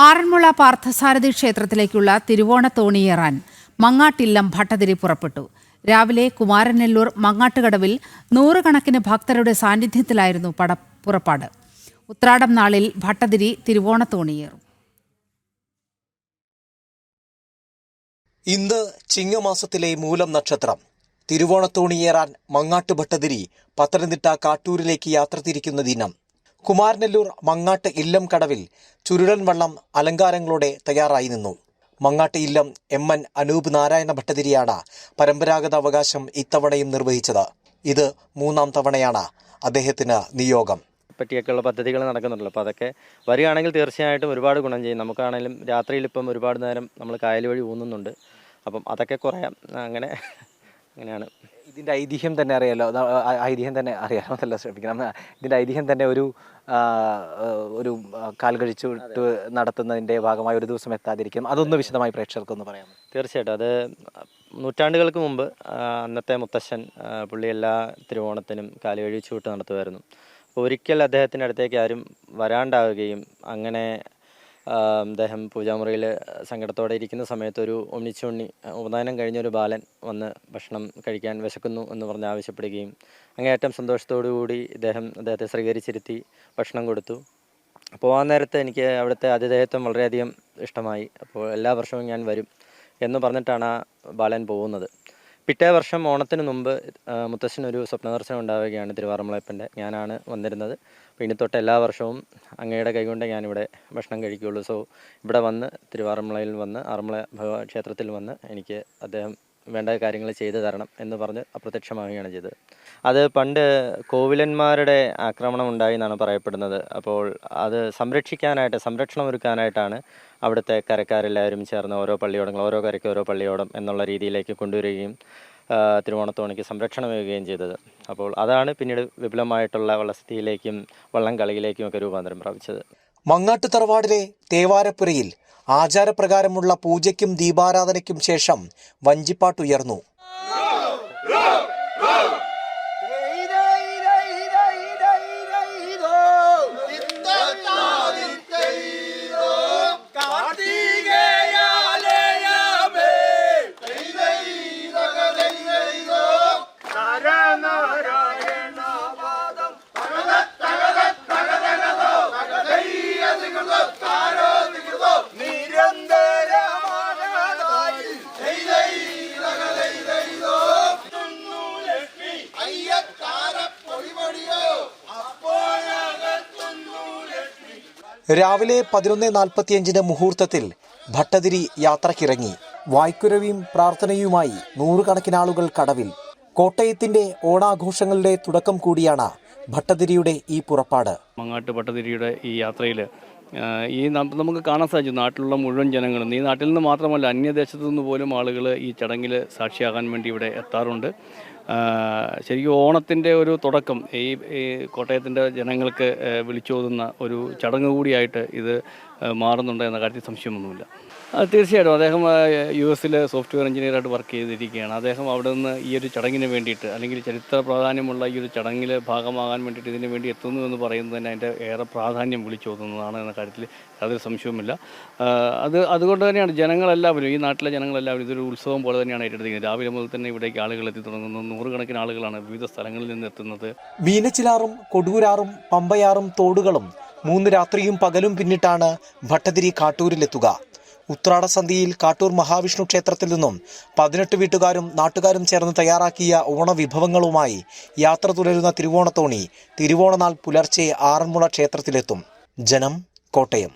ആറന്മുള പാർത്ഥസാരഥി ക്ഷേത്രത്തിലേക്കുള്ള തിരുവോണത്തോണിയേറാൻ മങ്ങാട്ടില്ലം ഭട്ടതിരി പുറപ്പെട്ടു. രാവിലെ കുമാരനെല്ലൂർ മങ്ങാട്ടുകടവിൽ നൂറുകണക്കിന് ഭക്തരുടെ സാന്നിധ്യത്തിലായിരുന്നു പുറപ്പാട്. ഉത്രാടം നാളിൽ ഭട്ടതിരി തിരുവോണത്തോണിയേറും. ഇന്ന് ചിങ്ങമാസത്തിലെ മൂലം നക്ഷത്രം. തിരുവോണത്തോണിയേറാൻ മങ്ങാട്ട് ഭട്ടതിരി പത്തനംതിട്ട കാട്ടൂരിലേക്ക് യാത്ര തിരിക്കുന്ന ദിനം. കുമാരനെല്ലൂർ മങ്ങാട്ട് ഇല്ലം കടവിൽ ചുരുളൻ വള്ളം അലങ്കാരങ്ങളോടെ തയ്യാറായി നിന്നു. മങ്ങാട്ട് ഇല്ലം എം.എൻ. അനൂപ് നാരായണ ഭട്ടതിരിയാണ് പരമ്പരാഗത അവകാശം ഇത്തവണയും നിർവഹിച്ചത്. ഇത് 3ാം തവണയാണ് അദ്ദേഹത്തിന് നിയോഗം. പറ്റിയൊക്കെയുള്ള പദ്ധതികൾ നടക്കുന്നുണ്ടല്ലോ. അപ്പോൾ അതൊക്കെ വരികയാണെങ്കിൽ തീർച്ചയായിട്ടും ഒരുപാട് ഗുണം ചെയ്യും. നമുക്കാണെങ്കിലും രാത്രിയിൽ ഇപ്പം ഒരുപാട് നേരം നമ്മൾ കായൽ വഴി ഊന്നുന്നുണ്ട്. അപ്പം അതൊക്കെ കുറയാം. അങ്ങനെയാണ്. ഇതിൻ്റെ ഐതിഹ്യം തന്നെ അറിയാമല്ലോ. അതല്ല ശ്രമിക്കണം. ഇതിൻ്റെ ഐതിഹ്യം തന്നെ ഒരു കാൽ കഴിച്ചിട്ട് നടത്തുന്നതിൻ്റെ ഭാഗമായി ഒരു ദിവസം എത്താതിരിക്കും. അതൊന്ന് വിശദമായി പ്രേക്ഷകർക്കൊന്ന് പറയാം. തീർച്ചയായിട്ടും. അത് നൂറ്റാണ്ടുകൾക്ക് മുമ്പ് അന്നത്തെ മുത്തശ്ശൻ പുള്ളി എല്ലാ തിരുവോണത്തിനും കാല് കഴിച്ചുവിട്ട് നടത്തുമായിരുന്നു. അപ്പോൾ ഒരിക്കൽ അദ്ദേഹത്തിൻ്റെ അടുത്തേക്ക് ആരും വരാണ്ടാവുകയും അങ്ങനെ അദ്ദേഹം പൂജാമുറിയിൽ സങ്കടത്തോടെ ഇരിക്കുന്ന സമയത്ത് ഒരു ഉണ്ണിച്ചുണ്ണി ഉപനയനം കഴിഞ്ഞൊരു ബാലൻ വന്ന് ഭക്ഷണം കഴിക്കാൻ വിശക്കുന്നു എന്ന് പറഞ്ഞ് ആവശ്യപ്പെടുകയും അങ്ങേയറ്റം സന്തോഷത്തോടു കൂടി അദ്ദേഹത്തെ സ്വീകരിച്ചിരുത്തി ഭക്ഷണം കൊടുത്തു. അപ്പോൾ ആ നേരത്തെ എനിക്ക് അവിടുത്തെ ആതിഥേയത്വം വളരെയധികം ഇഷ്ടമായി. അപ്പോൾ എല്ലാ വർഷവും ഞാൻ വരും എന്ന് പറഞ്ഞിട്ടാണ് ആ ബാലൻ പോകുന്നത്. പിറ്റേ വർഷം ഓണത്തിന് മുമ്പ് മുത്തശ്ശനൊരു സ്വപ്നദർശനം ഉണ്ടാവുകയാണ് തിരുവാറന്മുളയപ്പൻ്റെ. ഞാനാണ് വന്നിരുന്നത്. അപ്പോൾ ഇനി തൊട്ട് എല്ലാ വർഷവും അങ്ങയുടെ കൈകൊണ്ട് ഞാനിവിടെ ഭക്ഷണം കഴിക്കുകയുള്ളൂ. സോ ഇവിടെ വന്ന് തിരുവാറന്മുളയിൽ വന്ന് ആറന്മുള ക്ഷേത്രത്തിൽ വന്ന് എനിക്ക് അദ്ദേഹം വേണ്ട കാര്യങ്ങൾ ചെയ്തു തരണം എന്ന് പറഞ്ഞ് അപ്രത്യക്ഷമാവുകയാണ് ചെയ്തത്. അത് പണ്ട് കോവിലന്മാരുടെ ആക്രമണം ഉണ്ടായി എന്നാണ് പറയപ്പെടുന്നത്. അപ്പോൾ അത് സംരക്ഷണം ഒരുക്കാനായിട്ടാണ് അവിടുത്തെ കരക്കാരെല്ലാവരും ചേർന്ന് ഓരോ പള്ളിയോടങ്ങൾ, ഓരോ കരയ്ക്ക് ഓരോ പള്ളിയോടം എന്നുള്ള രീതിയിലേക്ക് കൊണ്ടുവരികയും തിരുവോണത്തോണിക്ക് സംരക്ഷണമേകുകയും ചെയ്തത്. അപ്പോൾ അതാണ് പിന്നീട് വിപുലമായിട്ടുള്ള വള്ളസദ്യയിലേക്കും വള്ളം കളിയിലേക്കും ഒക്കെ രൂപാന്തരം പ്രാപിച്ചത്. മങ്ങാട്ട് തറവാടിലെ തേവാരപ്പുരയിൽ ആചാരപ്രകാരമുള്ള പൂജയ്ക്കും ദീപാരാധനയ്ക്കും ശേഷം വഞ്ചിപ്പാട്ടുയർന്നു. രാവിലെ 11:45 മുഹൂർത്തത്തിൽ ഭട്ടതിരി യാത്രക്കിറങ്ങി. വായ്ക്കുരവിയും പ്രാർത്ഥനയുമായി നൂറുകണക്കിന് ആളുകൾ കടവിൽ. കോട്ടയത്തിന്റെ ഓണാഘോഷങ്ങളുടെ തുടക്കം കൂടിയാണ് ഭട്ടതിരിയുടെ ഈ പുറപ്പാട്. മങ്ങാട്ട് ഭട്ടതിരിയുടെ ഈ യാത്രയിൽ നമുക്ക് കാണാൻ സാധിച്ചു നാട്ടിലുള്ള മുഴുവൻ ജനങ്ങളും, ഈ നാട്ടിൽ നിന്ന് മാത്രമല്ല അന്യദേശത്തു നിന്ന് പോലും ആളുകൾ ഈ ചടങ്ങിൽ സാക്ഷിയാകാൻ വേണ്ടി ഇവിടെ എത്താറുണ്ട്. ശരിക്കും ഓണത്തിൻ്റെ ഒരു തുടക്കം ഈ കോട്ടയത്തിൻ്റെ ജനങ്ങൾക്ക് വിളിച്ചോതുന്ന ഒരു ചടങ്ങ് കൂടിയായിട്ട് ഇത് മാറുന്നുണ്ട് എന്ന കാര്യത്തിൽ സംശയമൊന്നുമില്ല. തീർച്ചയായിട്ടും അദ്ദേഹം US സോഫ്റ്റ്വെയർ എഞ്ചിനീയറായിട്ട് വർക്ക് ചെയ്തിരിക്കുകയാണ്. അദ്ദേഹം അവിടെ നിന്ന് ഈ ഒരു ചടങ്ങിന് വേണ്ടിയിട്ട്, അല്ലെങ്കിൽ ചരിത്ര പ്രാധാന്യമുള്ള ഈ ഒരു ചടങ്ങിൽ ഭാഗമാകാൻ വേണ്ടിയിട്ട് ഇതിനു വേണ്ടി എത്തുന്നു എന്ന് പറയുന്നത് തന്നെ അതിൻ്റെ ഏറെ പ്രാധാന്യം വിളിച്ചോതുന്നതാണ് എന്ന കാര്യത്തിൽ യാതൊരു സംശയവുമില്ല. അതുകൊണ്ട് തന്നെയാണ് ജനങ്ങളെല്ലാവരും, ഈ നാട്ടിലെ ജനങ്ങളെല്ലാവരും ഇതൊരു ഉത്സവം പോലെ തന്നെയാണ് ഏറ്റെടുത്തിരിക്കുന്നത്. രാവിലെ മുതൽ തന്നെ ഇവിടേക്ക് ആളുകൾ എത്തി തുടങ്ങുന്നു. നൂറുകണക്കിന് ആളുകളാണ് വിവിധ സ്ഥലങ്ങളിൽ നിന്ന് എത്തുന്നത്. മീനച്ചിലാറും കൊടുകൂരാറും പമ്പയാറും തോടുകളും 3 രാത്രിയും പകലും പിന്നിട്ടാണ് ഭട്ടതിരി കാട്ടൂരിലെത്തുക. ഉത്രാടസന്ധ്യയിൽ കാട്ടൂർ മഹാവിഷ്ണു ക്ഷേത്രത്തിൽ നിന്നും 18 വീട്ടുകാരും നാട്ടുകാരും ചേർന്ന് തയ്യാറാക്കിയ ഓണവിഭവങ്ങളുമായി യാത്ര തുടരുന്ന തിരുവോണത്തോണി തിരുവോണനാൾ പുലർച്ചെ ആറന്മുള ക്ഷേത്രത്തിലെത്തും. ജനം, കോട്ടയം.